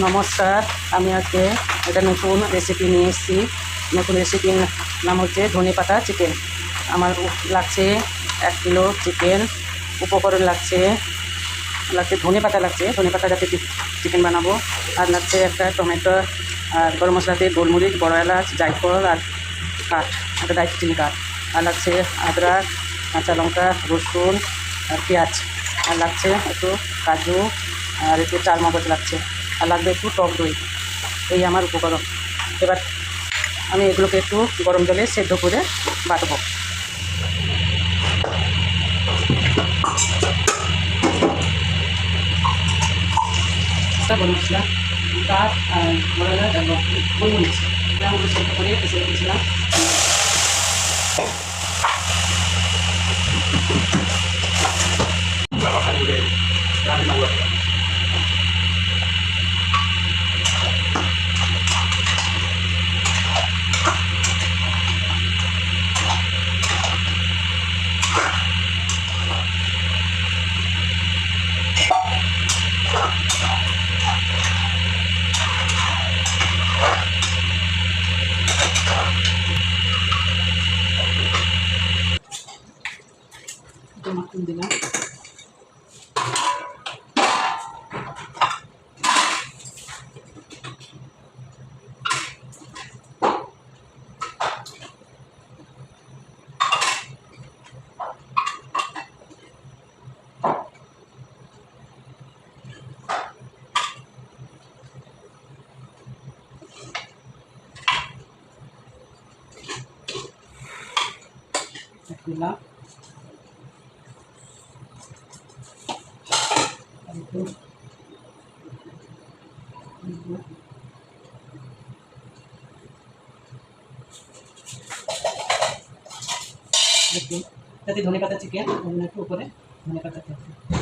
নমস্কার, আমি আজকে একটা নতুন রেসিপি নিয়ে এসেছি। নতুন রেসিপির নাম হচ্ছে ধনেপাতা চিকেন। আমার লাগছে 1 কিলো চিকেন। উপকরণ লাগছে ধনেপাতা লাগছে, ধনেপাতা যাতে চিকেন বানাবো। আর লাগছে একটা টমেটো, আর গরম মশলাতে গোলমরিচ, বড় এলাচ, জায়ফল আর একটা দারচিনি কাঠ। আর লাগছে আদরক, কাঁচা লঙ্কা, রসুন আর পেঁয়াজ। আর লাগছে একটু কাজু আর একটু চারমগজ লাগছে। আর লাগবে একটু টক দই। এই আমার উপকরণ। এবার আমি এগুলোকে একটু গরম জলে সেদ্ধ করে বাটবো। গরম মশলা, কাঠ আর বড় এলাচ আর গোলমরিচ ওগুলো সেদ্ধ করে এসে রেখেছিলাম। মাখন দিলাম। দিলাম দেখুন, যাতে ধনেপাতা চিকেন একটু উপরে ধনেপাতা থাকে।